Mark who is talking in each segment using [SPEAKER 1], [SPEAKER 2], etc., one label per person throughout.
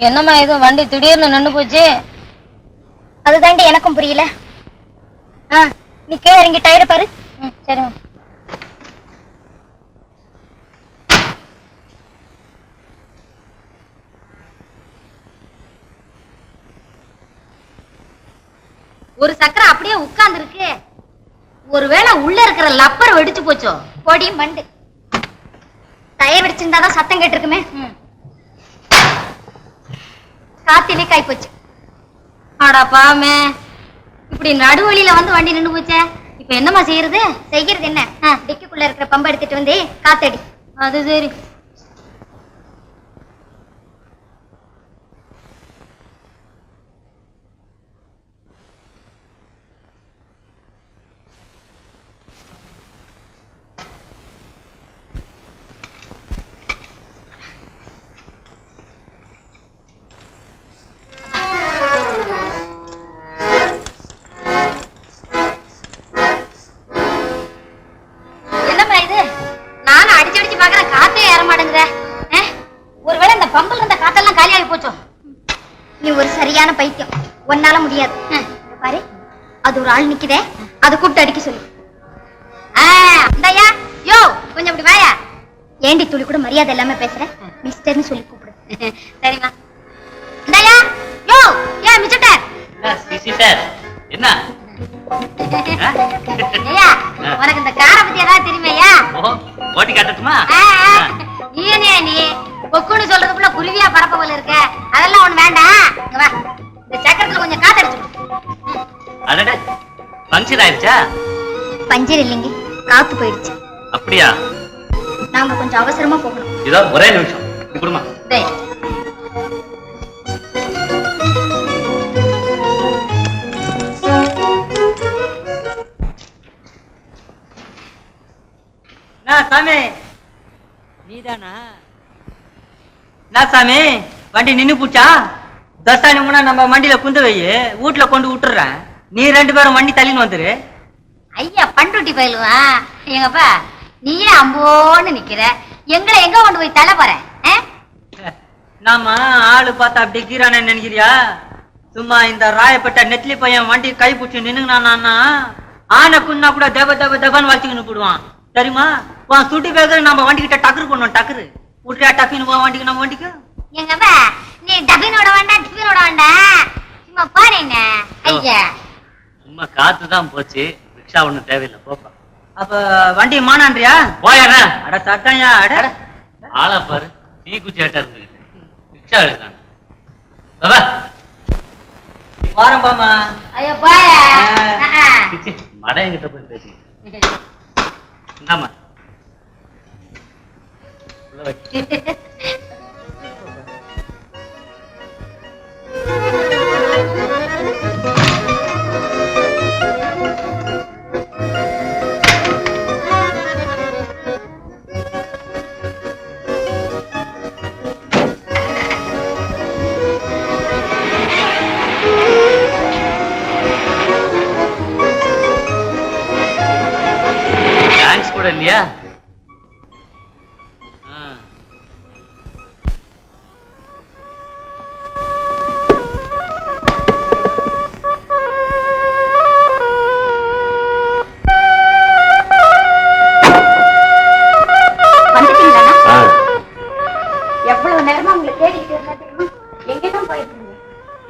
[SPEAKER 1] என்னம்மா இது வண்டி திடீர்னு நின்னு போச்சு?
[SPEAKER 2] அதுதாண்டி எனக்கும் புரியல. நீ கீழே இறங்கி டயரை பாரு.
[SPEAKER 1] சரிம்மா.
[SPEAKER 2] ஒரு சக்கரம் அப்படியே உட்கார்ந்து இருக்கு. ஒருவேளை உள்ள இருக்கிற லப்பர் வெடிச்சு போச்சோ? பொடி மண்டு. டயர் வெடிச்சிருந்தாதான் சத்தம் கேட்டிருக்குமே. காத்திலே காய் போச்சு.
[SPEAKER 1] ஆடா பாமே, இப்படி நடுவழியில வந்து வண்டி நின்று போச்சே. இப்ப என்னம்மா செய்யறது?
[SPEAKER 2] செய்யறது என்ன? டிக்கிக்குள்ள இருக்கிற பம்பை எடுத்துட்டு வந்து காத்தடி.
[SPEAKER 1] அது சரி.
[SPEAKER 2] ஒருவேளை இந்த பம்புல இருந்த காத்தெல்லாம் காலியாகி போச்சோ? நீ ஒரு சரியான பைத்தியம். ஒன்னால முடியாது. பாரு, அது ஒரு ஆள் நிக்குதே, அதை கூப்பிட்டு அடிக்க சொல்லு. யோ கொஞ்சம் அப்படி வாயா. ஏண்டி துளி கூட மரியாதை எல்லாமே பேசுற? மிஸ்டர்னு சொல்லி கூப்பிடு.
[SPEAKER 1] சரிம்மா.
[SPEAKER 2] இந்தாயா. யோ ஏன் மிஸ்டர்?
[SPEAKER 3] என்ன
[SPEAKER 2] உனக்கு இந்த காரை பத்தி ஏதாவது தெரியுமையா?
[SPEAKER 3] ஓட்டி காட்டட்டுமா?
[SPEAKER 2] நீ பொக்குன்னு சொல்றதுக்குள்ள குருவியா பரப்ப போல இருக்க. அதெல்லாம் ஒண்ணு வேண்டாம். இந்த சக்கரத்துல கொஞ்சம் காத்தடிச்சு.
[SPEAKER 3] அடடே, பஞ்சர் ஆயிடுச்சா?
[SPEAKER 2] பஞ்சர் இல்லைங்க, காத்து போயிடுச்சு.
[SPEAKER 3] அப்படியா?
[SPEAKER 2] நாம கொஞ்சம் அவசரமா போகணும்.
[SPEAKER 3] இதோ ஒரே நிமிஷம் குடுமா.
[SPEAKER 4] சாமி நீதானா? சாமி வண்டி நின்னு பூச்சா? தஸ்தானி முன்னா நம்ம வண்டியில குந்து வை, வீட்டுல கொண்டு விட்டுறேன். நீ ரெண்டு பேரும் வண்டி தள்ளின்னு வந்துரு.
[SPEAKER 2] ஐயா பண்ருட்டி பயிலுவா எங்கப்பா, நீயே அம்போன்னு நிக்கிற. எங்களை எங்க கொண்டு போய் தள்ள போற?
[SPEAKER 4] நாம ஆளு பார்த்தா அப்படி கீரானு நினைக்கிறியா? சும்மா இந்த ராயப்பட்ட நெத்திலி பையன் வண்டி கை பிடிச்சி நின்னுங்கண்ணா ஆனை குன்னா கூட தப தப தபான்னு வச்சுக்கின்னு போடுவான். சரிமா? சுட்டி பேசுற நம்ம வண்டி கிட்ட டக்குரு பண்ணுவோம். டக்குரு விட்டுறியா? டக்குன்னு போவோம் வண்டிக்கு. நம்ம வண்டிக்கு
[SPEAKER 2] எங்கப்பா நீ டபினோட வேண்டாம், டிஃபினோட வேண்டாம். சும்மா பாரு என்ன ஐயா.
[SPEAKER 3] சும்மா காத்து தான் போச்சு, ரிக்ஷா ஒண்ணும் தேவையில்லை போப்பா.
[SPEAKER 4] அப்ப வண்டி மானான்றியா?
[SPEAKER 3] போயாண்ணா.
[SPEAKER 4] அட சட்டாயா, அட
[SPEAKER 3] ஆளா பாரு, டீ குச்சி ஏட்டா இருந்துகிட்டு ரிக்ஷா எடுக்காங்க.
[SPEAKER 4] வாரம் பாமா.
[SPEAKER 2] ஐயோ பாயா.
[SPEAKER 3] மடையங்கிட்ட போய் பேசி இந்தாமா. தேங்க்ஸ் கூட இல்லையா?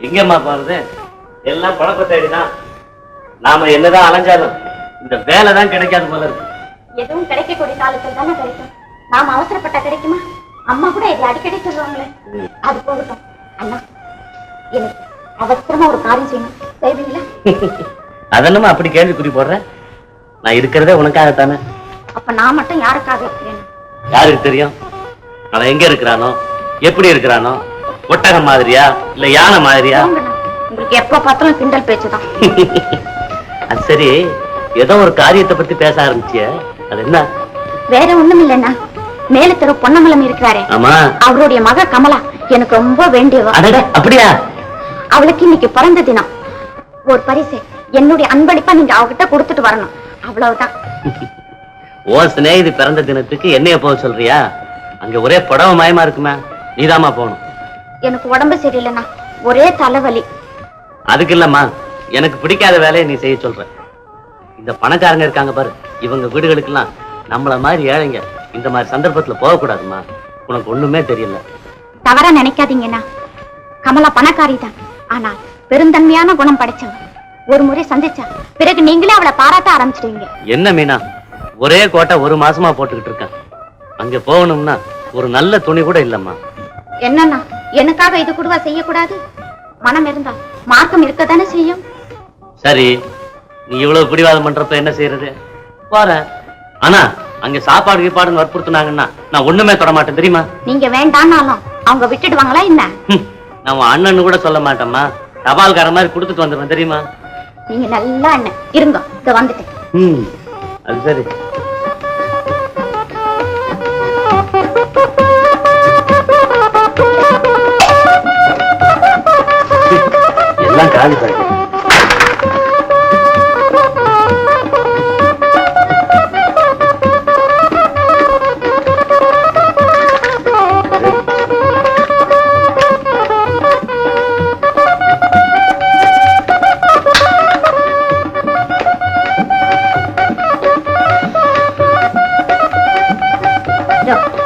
[SPEAKER 3] எங்கம்மா போறது? எல்லாம் பழக்க தேடிதான். நாம என்னதான் அலைஞ்சாலும் இந்த வேலை தான் கிடைக்காது போல இருக்கு.
[SPEAKER 2] எதுவும் கிடைக்கக்கூடிய காலத்தில் தானே கிடைக்கும். நாம அவசரப்பட்டா கிடைக்குமா? அம்மா கூட இதை அடிக்கடி சொல்லுவாங்களே. அது போகட்டும் அண்ணா, எனக்கு அவசரமா ஒரு காரியம் செய்யணும். செய்வீங்களா?
[SPEAKER 3] அதெல்லாம் அப்படி கேள்விக்குறி போடுறேன். நான் இருக்கிறதே உனக்காகத்தானே.
[SPEAKER 2] அப்ப நான் மட்டும் யாருக்காக இருக்கிறேன்?
[SPEAKER 3] யாருக்கு தெரியும் அவன் எங்க இருக்கிறானோ, எப்படி இருக்கிறானோ? ஒட்டகம் மாதிரியா இல்ல யானை மாதிரியா?
[SPEAKER 2] உங்களுக்கு எப்ப பார்த்தாலும் கிண்டல் பேச்சுதான்.
[SPEAKER 3] அது சரி, ஏதோ ஒரு காரியத்தை பத்தி பேச ஆரம்பிச்சிய, அது என்ன?
[SPEAKER 2] வேற ஒண்ணும் இல்லைன்னா, மேல தெரு பொன்னமலம் இருக்கிறாரே,
[SPEAKER 3] ஆமா,
[SPEAKER 2] அவருடைய மக கமலா எனக்கு ரொம்ப வேண்டியவா.
[SPEAKER 3] அப்படியா?
[SPEAKER 2] அவளுக்கு இன்னைக்கு பிறந்த தினம். ஒரு பரிசு என்னுடைய அன்பளிப்பா நீங்க அவகிட்ட கொடுத்துட்டு வரணும். அவ்வளவுதான்.
[SPEAKER 3] ஓ சிநேகிதி பிறந்த தினத்துக்கு என்னைய போக சொல்றியா? அங்க ஒரே புடவை மயமா இருக்குமே, நீதாமா போகணும்.
[SPEAKER 2] எனக்கு உடம்பு சரியில்லைண்ணா, ஒரே தலைவலி.
[SPEAKER 3] அதுக்கு இல்லம்மா, எனக்கு பிடிக்காத வேலையை நீ செய்ய சொல்ற. இந்த பணக்காரங்க இருக்காங்க பாரு, இவங்க வீடுகளுக்கெல்லாம் நம்மள மாதிரி ஏழைங்க இந்த மாதிரி சந்தர்ப்பத்துல போகக்கூடாதுமா. உனக்கு ஒண்ணுமே தெரியல.
[SPEAKER 2] தவறா நினைக்காதீங்கண்ணா, கமலா பணக்காரி தான், ஆனா பெருந்தன்மையான குணம் படைச்சவ. ஒரு முறை சந்திச்சா பிறகு நீங்களே அவளை பாராட்ட ஆரம்பிச்சிடுவீங்க.
[SPEAKER 3] என்ன மீனா, ஒரே கோட்டை ஒரு மாசமா போட்டுக்கிட்டு இருக்கேன். அங்க போகணும்னா ஒரு நல்ல துணி கூட இல்லம்மா.
[SPEAKER 2] என்னன்னா, எனக்காக இது கூடவா செய்யக்கூடாது? மனம் இருந்தா மார்க்கம் இருக்கத்தானே செய்யும்.
[SPEAKER 3] சரி, நீ இவ்வளவு பிடிவாதம் பண்றப்ப என்ன செய்யறது? போறேன். ஆனா அங்க சாப்பாடு கீப்பாடுன்னு வற்புறுத்துனாங்கன்னா நான் ஒண்ணுமே தொட மாட்டேன், தெரியுமா?
[SPEAKER 2] நீங்க வேண்டான்னாலும் அவங்க விட்டுடுவாங்களா என்ன?
[SPEAKER 3] நான் அண்ணன்னு கூட சொல்ல மாட்டேம்மா. தபால்கார மாதிரி கொடுத்துட்டு வந்துடுவேன், தெரியுமா?
[SPEAKER 2] நீங்க நல்லா அண்ணன் இருங்க, இத வந்துட்டேன்.
[SPEAKER 3] அது சரி. எல்லாம் காலி பாருங்க.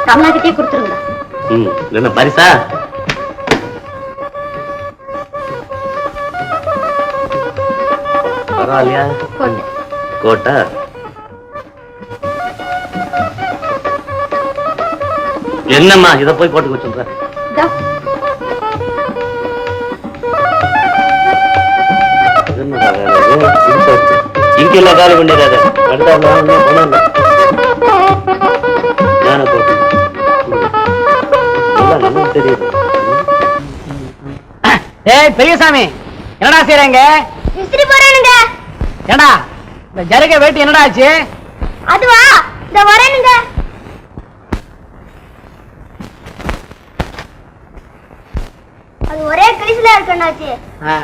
[SPEAKER 2] கமலா கிட்டே கொடுத்துருங்க.
[SPEAKER 3] என்ன பரிசா? பரவாயில்லையா? கோட்டை என்னம்மா இத போய் போட்டுக்க சொல்ற? இங்க எல்லாம் காலி பண்ணிடாத. நமக்கு தெரியுது.
[SPEAKER 5] ஏய் பெரியசாமி, என்னடா செய்றீங்க?
[SPEAKER 2] விசிறி போறேனுங்க.
[SPEAKER 5] ஏடா இந்த ஜருகை வெயிட் என்னடா ஆச்சு?
[SPEAKER 2] அதுவா, இந்த வரேனுங்க. அது ஒரே கிழிசலா இருக்கனாச்சு.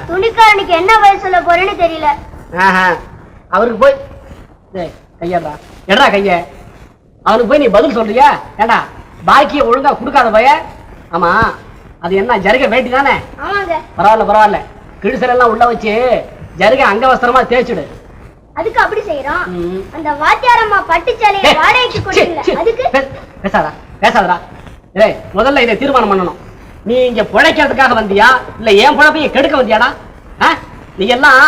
[SPEAKER 2] துணிக்காரனுக்கு என்ன பதில் சொல்ல போறேன்னு தெரியல.
[SPEAKER 5] அவருக்கு போய் கையடா எடா கைய, அவனுக்கு போய் நீ பதில் சொல்றியா? ஏடா பாக்கிய ஒழுங்கா கொடுக்காத பைய. ஆமா, அது என்ன ஜருகை வேட்டி தானே?
[SPEAKER 2] ஆமாங்க.
[SPEAKER 5] பரவாயில்ல பரவாயில்ல, கிழிசல் எல்லாம் உள்ள வச்சு ஜருகை அங்கவஸ்திரமா தேய்ச்சிடு.
[SPEAKER 2] அதுக்கு அப்படி செய்யறோம். அந்த வாத்தியாரம்மா பட்டு சேலையை வாடகைக்கு கொடுக்கல, அதுக்கு
[SPEAKER 5] பேசாதா பேசாதடா. ஏய், முதல்ல இதை தீர்மானம் பண்ணணும். நீ இங்க பிழைக்கிறதுக்காக வந்தியா இல்ல என் பிழைப்பைய கெடுக்க வந்தியாடா? நீ எல்லாம்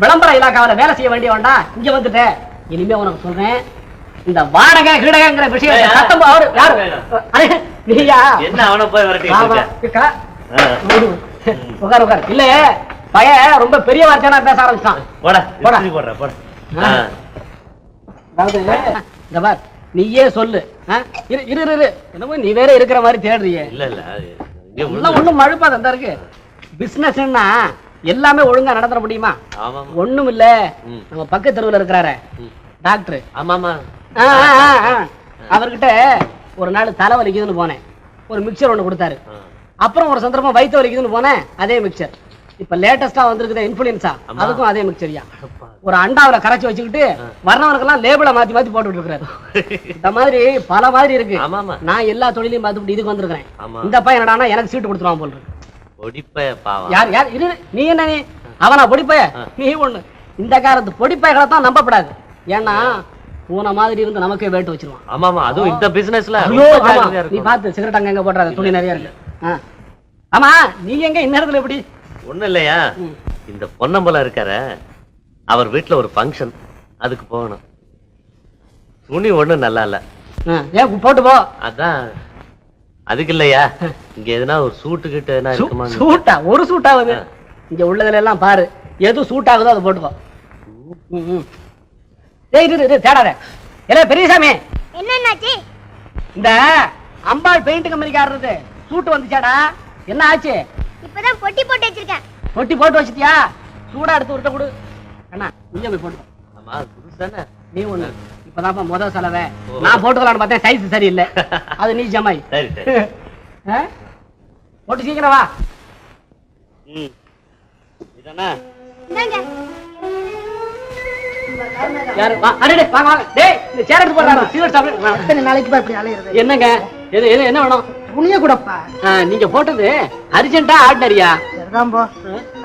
[SPEAKER 5] விளம்பர இலாக்காவில வேலை செய்ய வேண்டிய வேண்டா, இங்க வந்துட்ட. இனிமே உனக்கு சொல்றேன், இந்த வாடகை கீடகைங்கிற விஷயத்தை சத்தம் அவரு யாரு? நீயா?
[SPEAKER 3] என்ன அவனை போய் வரட்டிட்டு
[SPEAKER 5] உட்கார் உட்கார். இல்ல பய ரொம்ப பெரிய வார்த்தையா பேச ஆரம்பிச்சான்.
[SPEAKER 3] போடா போடா போடுற போட.
[SPEAKER 5] அதாவது இந்த பார், நீயே சொல்லு. இரு இரு இரு, என்னமோ நீ வேற இருக்கிற மாதிரி தேடுறியே.
[SPEAKER 3] இல்ல இல்ல,
[SPEAKER 5] எல்லாம் ஒண்ணும் மழுப்பாத அந்த இருக்கு. பிசினஸ்னா எல்லாமே ஒழுங்கா நடந்துட முடியுமா? ஒண்ணும் இல்ல. நம்ம பக்கத்து தெருவில் இருக்கிறாரு டாக்டர்.
[SPEAKER 3] ஆமாமா,
[SPEAKER 5] அவர்கிட்ட ஒரு நாள் தலை வலிக்குதுன்னு போனேன். ஒரு மிக்சர் ஒண்ணு கொடுத்தாரு. அப்புறம் ஒரு சந்தர்ப்பம் வயிற்று வலிக்குதுன்னு போனேன், அதே மிக்சர். இப்ப லேட்டஸ்டா வந்திருக்குது இன்ஃபுளுன்சா, அதுக்கும் அதே மிக்சரியா. ஒரு அண்டாவில கரைச்சி வச்சுக்கிட்டு வர்றவனுக்கெல்லாம் லேபிள மாத்தி மாத்தி போட்டுட்டு இருக்காரு. இந்த மாதிரி பல மாதிரி இருக்கு. நான் எல்லா தொழிலையும் பார்த்துட்டு இதுக்கு வந்திருக்கிறேன். இந்த பையன் என்னடானா எனக்கு சீட்டு கொடுத்துருவான் போல் இருக்கு. யார் யார் இரு, நீ என்ன நீ அவனா பொடிப்பைய? நீ ஒண்ணு. இந்த காலத்து பொடிப்பைகளை தான் நம்பப்படாது. ஏன்னா பூனை மாதிரி இருந்து நமக்கே வேட்டு வச்சிருவான்.
[SPEAKER 3] ஆமாமா, அதுவும் இந்த பிசினஸ்ல.
[SPEAKER 5] நீ பாத்து சிகரெட் அங்க எங்க போடுறாங்க, துணி நிறைய இருக்கு. ஆமா, நீ எங்க இந்நேரத்துல எப்படி?
[SPEAKER 3] ஒண்ணும் இல்லையா, இந்த பொன்னம்பலம் இருக்காரு, அவர் வீட்டுல ஒரு ஃபங்க்ஷன், அதுக்கு போகணும். துணி ஒண்ணும் நல்லா இல்ல.
[SPEAKER 5] ஏன் போட்டு போ.
[SPEAKER 3] அதான் அதுக்கு இல்லையா, இங்க எதுனா ஒரு சூட்டு கிட்ட என்ன இருக்குமா?
[SPEAKER 5] சூட்டா? ஒரு சூட் ஆகுது இங்க உள்ளதுல எல்லாம் பாரு, எது சூட் ஆகுதோ அதை போட்டுக்கோ. தேடாத. ஏலே பெரியசாமி,
[SPEAKER 2] என்னன்னாச்சு?
[SPEAKER 5] இந்த அம்பாள் பெயிண்ட் கம்பெனிக்காரது சூட்டு வந்துச்சாடா? என்ன ஆச்சு?
[SPEAKER 2] இப்பதான் பொட்டி போட்டு வச்சிருக்கேன்.
[SPEAKER 5] பொட்டி போட்டு வச்சிட்டியா? சூடா எடுத்து விட்ட கொடு. அண்ணா நீங்க போய் போட்டு.
[SPEAKER 3] ஆமா, புதுசானே நீ ஒண்ணு.
[SPEAKER 5] இப்பதான் முதல் செலவை நான் போட்டுக்கலான்னு பார்த்தேன், சைஸ் சரியில்லை. அது நீ ஜமாய்.
[SPEAKER 3] சரி சரி,
[SPEAKER 5] போட்டு சீக்கிரம் வா.
[SPEAKER 3] இதானே
[SPEAKER 5] யாரு? அடடே வாங்க வாங்க. டேய், இந்த சேர் எடுத்து போடுறாங்க. சிகரெட் சாப்பிடு. எத்தனை நாளைக்கு பா இப்படி அலையறது? என்னங்க? என்ன வேணும்? துணிய கூடப்பா. நீங்க போட்டது அர்ஜென்ட்டா ஆர்டினரியா? சரிதான் போ.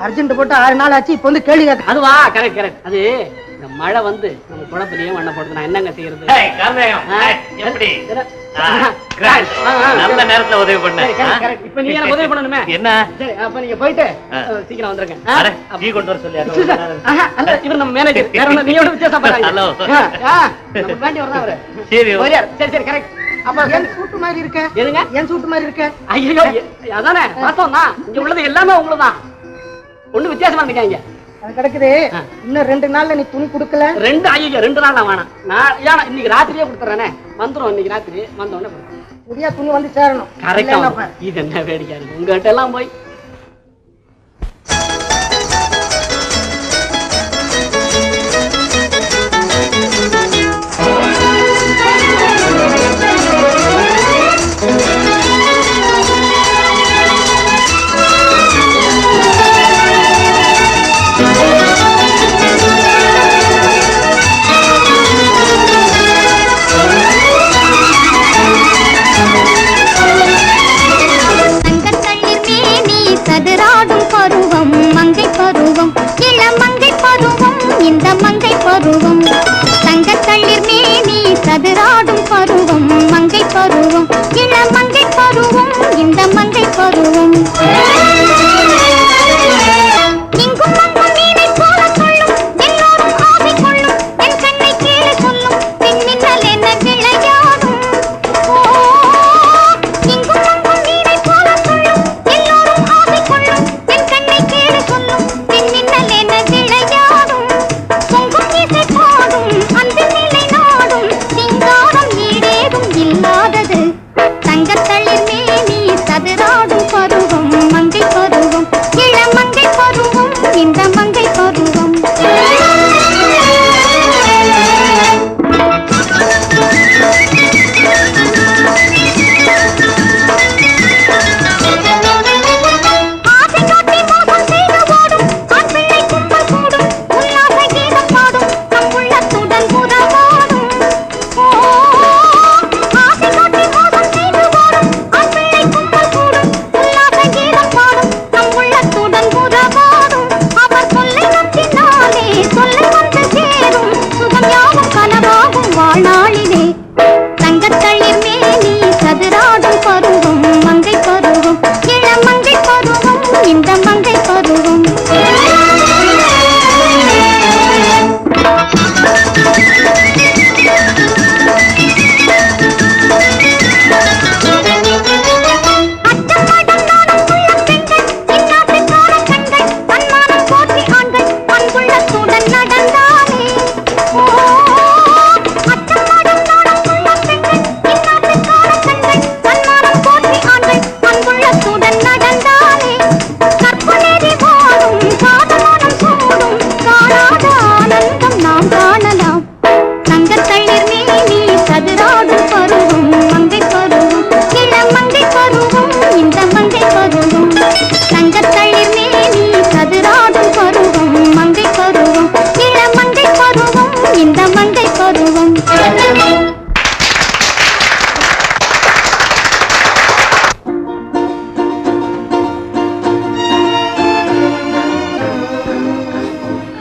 [SPEAKER 5] அர்ஜென்ட் போட்டு 6 நாள் ஆச்சு. இப்ப வந்து கேள்வி கேட்க. அதுவா? Correct correct. அது இந்த மழை வந்து நம்ம குழப்பத்திலேயே மண்ணை போடுது. நான் என்னங்க செய்யறது?
[SPEAKER 3] எப்படி நல்ல நேரத்துல உதவி பண்ண.
[SPEAKER 5] இப்ப நீங்க எனக்கு உதவி பண்ணணுமே.
[SPEAKER 3] என்ன?
[SPEAKER 5] சரி, அப்ப நீங்க போயிட்டு சீக்கிரம் வந்துருங்க.
[SPEAKER 3] டீ கொண்டு வர சொல்லி.
[SPEAKER 5] அல்ல, இவர் நம்ம மேனேஜர். வேற ஒண்ணு நீங்க வித்தியாசம் பண்ணாதீங்க.
[SPEAKER 3] ஹலோ.
[SPEAKER 5] நம்ம வேண்டி வரதா அவரு.
[SPEAKER 3] சரி
[SPEAKER 5] சரி சரி கரெக்ட். அப்ப ஏன் சூட்டு மாதிரி இருக்க? எதுங்க? ஏன் சூட்டு மாதிரி இருக்க? ஐயோ, அதானே பார்த்தோம் தான். இங்க உள்ளது எல்லாமே உங்களுதான். ஒண்ணு வித்தியாசமா இருக்காங்க. அது கிடக்குது. இன்னும் 2 நாள்ல நீ துணி கொடுக்கல. 2 நாள் வேணாம். நான் இன்னைக்கு ராத்திரியே கொடுத்துறேனே. வந்துரும். இன்னைக்கு ராத்திரி வந்த உடனே புதிய துணி வந்து சேரணும். கரெக்டா. இது என்ன வேடிக்கை இருக்கு உங்ககிட்ட எல்லாம் போய்.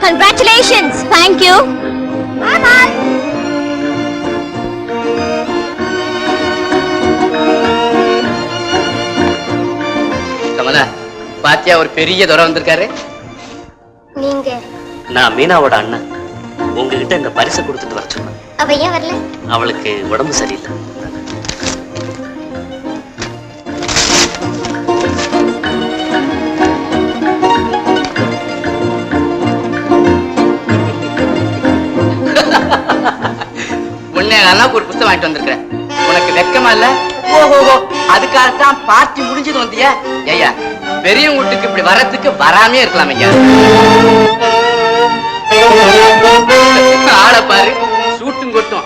[SPEAKER 2] Congratulations. Thank you. Bye bye.
[SPEAKER 6] Kamala, பாத்தியா ஒரு பெரிய துறை வந்திருக்காரு.
[SPEAKER 2] நீங்க?
[SPEAKER 3] நான் மீனாவோட அண்ணன். உங்ககிட்ட இந்த பரிசை கொடுத்துட்டு வர சொன்னேன்.
[SPEAKER 2] அவ ஏன் வரல?
[SPEAKER 3] அவளுக்கு உடம்பு சரியில்லை.
[SPEAKER 6] ஒரு புத்தகம் வாங்கிட்டு வந்திருக்கிறேன். உனக்கு வெக்கமா இல்ல? ஓஹோ, அதுக்காகத்தான் பார்ட்டி முடிஞ்சது வந்தியா? ஐயா, பெரிய வீட்டுக்கு இப்படி வர்றதுக்கு வராமே இருக்கலாம் ஐயா. ஆள பாரு, சூட்டும் கொட்டும்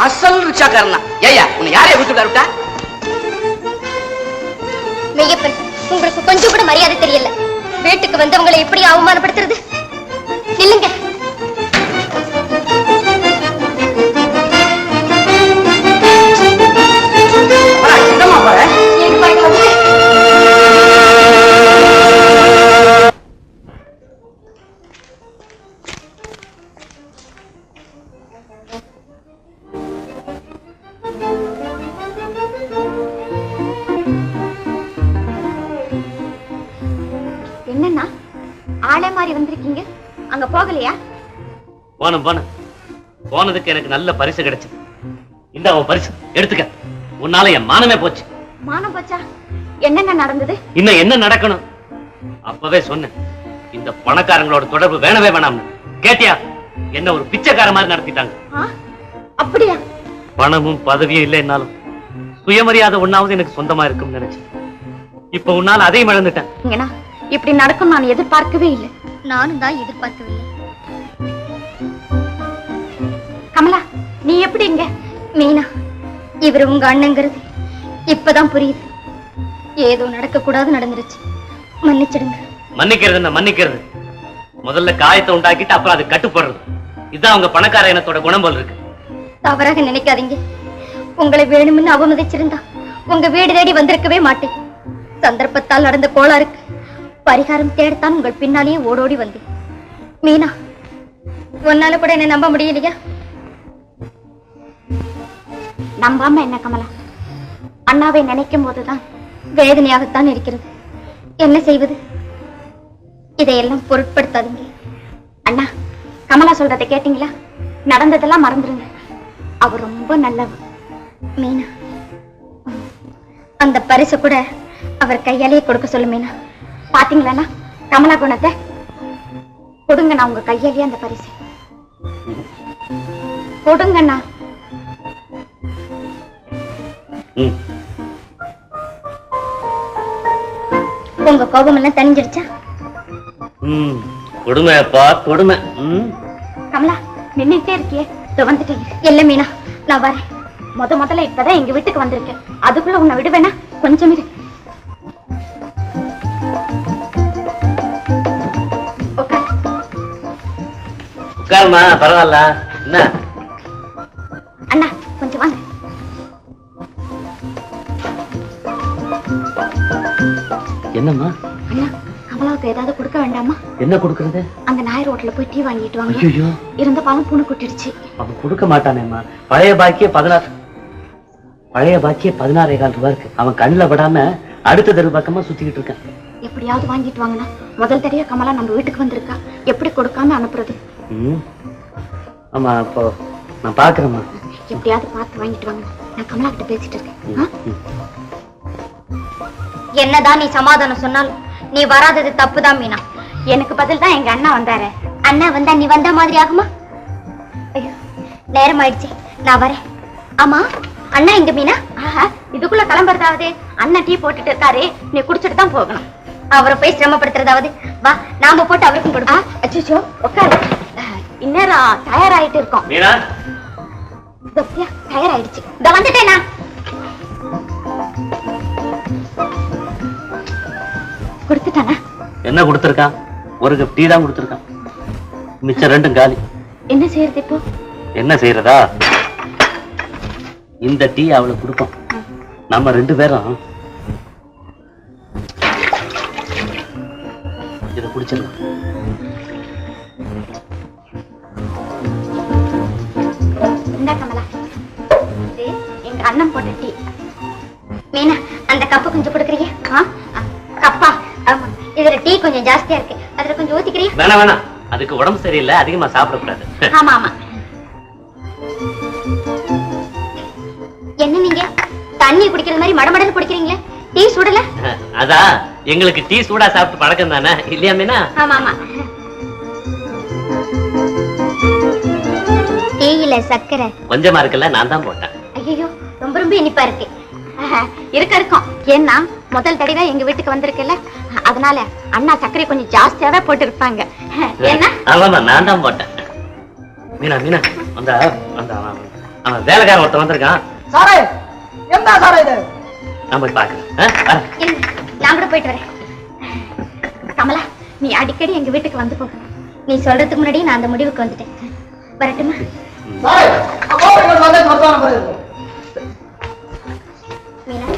[SPEAKER 6] அசல் ரிக்ஷாக்காரனா. ஐயா, உன்னை யாரைய விட்டு விட்டா?
[SPEAKER 2] மெய்யப்பன், உங்களுக்கு கொஞ்சம் கூட மரியாதை தெரியல. வீட்டுக்கு வந்தவங்களை எப்படி அவமானப்படுத்துறது? நில்லுங்க. ஆளே மாதிரி வந்திருக்கீங்க. அங்க போகலையா?
[SPEAKER 3] போனதுக்கு எனக்கு நல்ல பரிசு கிடைச்சது. இந்த அவன் பரிசு எடுத்துக்க. உன்னால என் மானமே போச்சு.
[SPEAKER 2] மானம் போச்சா? என்னங்க நடந்தது?
[SPEAKER 3] இன்னும் என்ன நடக்கணும்? அப்பவே சொன்னேன், இந்த பணக்காரங்களோட தொடர்பு வேணவே வேணாம்னு. கேட்டியா? என்ன ஒரு பிச்சைக்கார மாதிரி நடத்திட்டாங்க.
[SPEAKER 2] அப்படியா?
[SPEAKER 3] பணமும் பதவியும் இல்லைன்னாலும் சுயமரியாதை ஒண்ணாவது எனக்கு சொந்தமா இருக்கும்னு நினைச்சேன். இப்ப உன்னால அதையும் இழந்துட்டேன்.
[SPEAKER 2] இப்படி நடக்கும் நான் எதிர்பார்க்கவே இல்லை.
[SPEAKER 1] நானும் தான் எதிர்பார்க்கவில்லை.
[SPEAKER 2] கமலா, நீ எப்படி இங்க?
[SPEAKER 1] மீனா, இவர் உங்க அண்ணங்கிறது இப்பதான் புரியுது. ஏதோ நடக்க கூடாது நடந்துருச்சு. மன்னிச்சிடுங்க.
[SPEAKER 3] மன்னிக்கிறது என்ன மன்னிக்கிறது? முதல்ல காயத்தை உண்டாக்கிட்டு அப்புறம் அது கட்டுப்படுறது. இதுதான் உங்க பணக்கார இனத்தோட குணம் போல் இருக்கு.
[SPEAKER 1] தவறாக நினைக்காதீங்க. உங்களை வேணும்னு அவமதிச்சிருந்தா உங்க வீடு தேடி வந்திருக்கவே மாட்டேன். சந்தர்ப்பத்தால் நடந்த கோளாறுக்கு பரிகாரம் தேடத்தான் உங்கள் பின்னாலேயே ஓடோடி வந்தேன். மீனா, உன்னால கூட என்ன நம்ப முடியலையா?
[SPEAKER 2] நம்பாம என்ன கமலா? அண்ணாவை நினைக்கும் போதுதான்
[SPEAKER 1] வேதனையாகத்தான் இருக்கிறது. என்ன செய்வது? இதையெல்லாம் பொருட்படுத்தாதீங்க.
[SPEAKER 2] அண்ணா, கமலா சொல்றதை கேட்டீங்களா? நடந்ததெல்லாம் மறந்துருங்க. அவர் ரொம்ப நல்லவர்.
[SPEAKER 1] மீனா, அந்த பரிசு கூட அவர் கையாலேயே கொடுக்க சொல்லு. மீனா,
[SPEAKER 2] பாத்தீங்களா கமலா குணத்தை? கொடுங்க, நான் உங்க கையாலேயே அந்த பரிசு கொடுங்கண்ணா.
[SPEAKER 1] உங்க கோபம் எல்லாம் தணிஞ்சிடுச்சா?
[SPEAKER 3] கொடுமைப்பா கொடுமை.
[SPEAKER 2] கமலா, நின்னுட்டே இருக்கியே, வந்துட்டேன்.
[SPEAKER 1] இல்ல மீனா, நான் வரேன்.
[SPEAKER 2] முதல்ல இப்பதான் எங்க வீட்டுக்கு வந்திருக்கேன். அதுக்குள்ள உன்னை விடுவேனா? கொஞ்சம் இரு.
[SPEAKER 3] உட்காருமா, பரவாயில்ல. என்ன
[SPEAKER 2] அண்ணா, கொஞ்சம் வாங்க.
[SPEAKER 3] என்னம்மா?
[SPEAKER 2] அண்ணா, கமலாவுக்கு ஏதாவது கொடுக்க வேண்டாமா?
[SPEAKER 3] என்ன கொடுக்கறது?
[SPEAKER 2] அந்த நாயர் ரோட்ல போய் டீ வாங்கிட்டு வாங்க.
[SPEAKER 3] ஐயோ,
[SPEAKER 2] இருந்த பாவம் பூனை குட்டிடுச்சு.
[SPEAKER 3] அவன் கொடுக்க மாட்டானேம்மா. பழைய பாக்கியே 16 ரூபாய் இருக்கு. அவன் கண்ணுல படாம அடுத்த தெரு பக்கமா சுத்திக்கிட்டு இருக்கான்.
[SPEAKER 2] எப்படியாவது வாங்கிட்டு வாங்கண்ணா. முதல் தடவையா கமலா நம்ம வீட்டுக்கு வந்திருக்கா. எப்படி கொடுக்காம அனுப்புறது?
[SPEAKER 3] ஆமா, அப்போ நான் பாக்குறேம்மா.
[SPEAKER 2] எப்படியாவது பார்த்து வாங்கிட்டு வாங்க. நான் கமலா கிட்ட பேசிட்டு இருக்கேன்.
[SPEAKER 1] என்னதான் நீ சமாதானம் சொன்னாலும் நீ வராதது தப்புதான் மீனா.
[SPEAKER 2] எனக்கு பதில் தான் எங்க அண்ணா வந்தாரு.
[SPEAKER 1] அண்ணா வந்தா நீ வந்த மாதிரி ஆகுமா? ஐயோ, நேரம் ஆயிடுச்சு, நான் வரேன். ஆமா, அண்ணா எங்க மீனா?
[SPEAKER 2] இதுக்குள்ள கிளம்புறதாவது? அண்ணன் டீ போட்டுட்டு இருக்காரு, நீ குடிச்சிட்டு தான் போகணும்.
[SPEAKER 1] அவரை போய் சிரமப்படுத்துறதாவது? வா, நாம போட்டு அவருக்கும் கொடுப்போம்.
[SPEAKER 2] அச்சோ, உட்காரு. இந்நேரம் தயாராயிட்டு இருக்கோம். தயாராயிடுச்சு. இத வந்துட்டேனா? கொடுத்துட்டானா?
[SPEAKER 3] என்ன கொடுத்திருக்கான்? ஒரு கப் டீ தான் கொடுத்திருக்கான். மிச்சம் ரெண்டும் காலி.
[SPEAKER 2] என்ன செய்யறது இப்போ?
[SPEAKER 3] என்ன செய்யறதா? இந்த டீ அவளுக்கு கொடுப்போம். நம்ம 2 பேரும் இதை குடிச்சிடலாம்.
[SPEAKER 2] இந்த கமலா, எங்க அண்ணன் போட்ட டீ.
[SPEAKER 1] மீனா, அந்த கப்பு கொஞ்சம் கொடுக்குறீங்க? கப்பா? ஆமா, இதுல டீ கொஞ்சம் ஜாஸ்தியா இருக்கு, அதுல கொஞ்சம் ஊத்திக்கிறீங்க?
[SPEAKER 3] வேணாம், அதுக்கு உடம்பு சரியில்லை, அதிகமா சாப்பிடக்கூடாது.
[SPEAKER 2] ஆமா ஆமா.
[SPEAKER 1] என்ன நீங்க தண்ணி குடிக்கிறது மாதிரி மடமடன்னு குடிக்கிறீங்களே? டீ சுடல?
[SPEAKER 3] அதான், எங்களுக்கு டீ சூடா சாப்பிட்டு பழக்கம் தானே, இல்லையா மீனா?
[SPEAKER 1] ஆமா ஆமா. டீயில சர்க்கரை
[SPEAKER 3] கொஞ்சமா இருக்குல்ல, நான் தான் போட்டேன்.
[SPEAKER 1] ஐயோ, ரொம்ப ரொம்ப இனிப்பா இருக்கு.
[SPEAKER 2] இருக்கும். ஏன்னா முதல் தடவை எங்க வீட்டுக்கு வந்திருக்குல்ல, அதனால அண்ணா சர்க்கரை கொஞ்சம் ஜாஸ்தியாவே போட்டு இருப்பாங்க. ஏன்னா
[SPEAKER 3] ஆமா, நான் தான் போட்டேன். மீனா மீனா, அந்த அவன் வேலைக்காரன் ஒருத்தன் வந்திருக்கான்.
[SPEAKER 5] சாரே, என்ன சாரே இது?
[SPEAKER 3] நான் போய் பாக்குறேன்.
[SPEAKER 1] நான் கூட போயிட்டு வரேன்.
[SPEAKER 2] கமலா, நீ அடிக்கடி எங்க வீட்டுக்கு வந்து போ.
[SPEAKER 1] நீ சொல்றதுக்கு முன்னாடி நான் அந்த முடிவுக்கு வந்துட்டேன். வரட்டுமா? மீனா,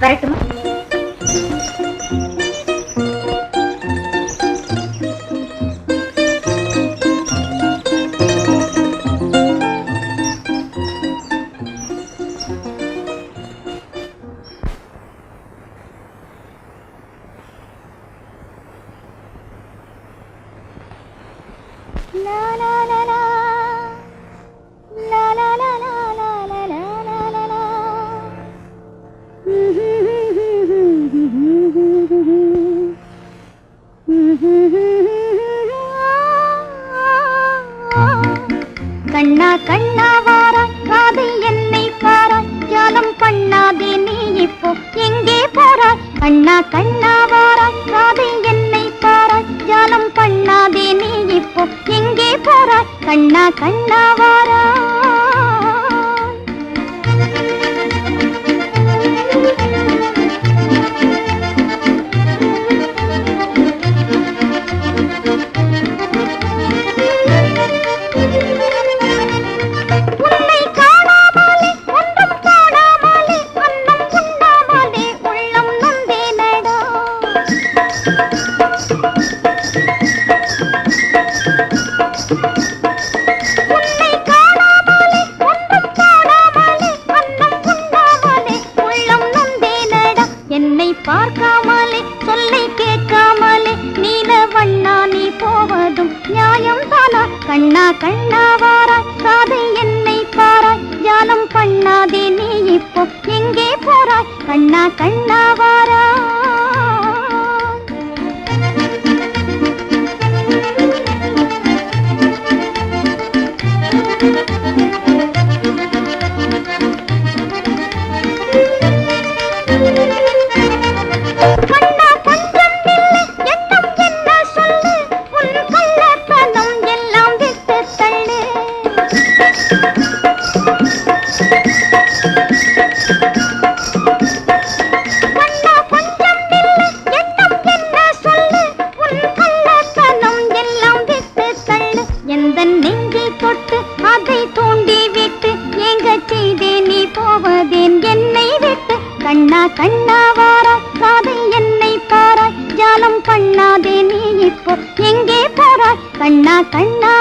[SPEAKER 1] வரட்டுமா? கண்ணா கண்ணா வாராய் காதை என்னை பாராய் ஜாலம் பண்ணாதே நீ இப்போ எங்கே போறாய் கண்ணா கண்ணா வாராய் பார்க்காமலே சொல்லை கேட்காமலே நீல வண்ணா நீ போவதும் நியாயம் தானா கண்ணா கண்ணா வாராய் காதை என்னை பாராய் ஜாலம் பண்ணாதே நீ இப்போ எங்கே போறாய் கண்ணா கண்ணா வாராய் கண்ணா கண்ணா வாராய் காதை என்னை பாராய் ஜாலம் பண்ணாதே நீ இப்போ எங்கே போறாய் கண்ணா கண்ணா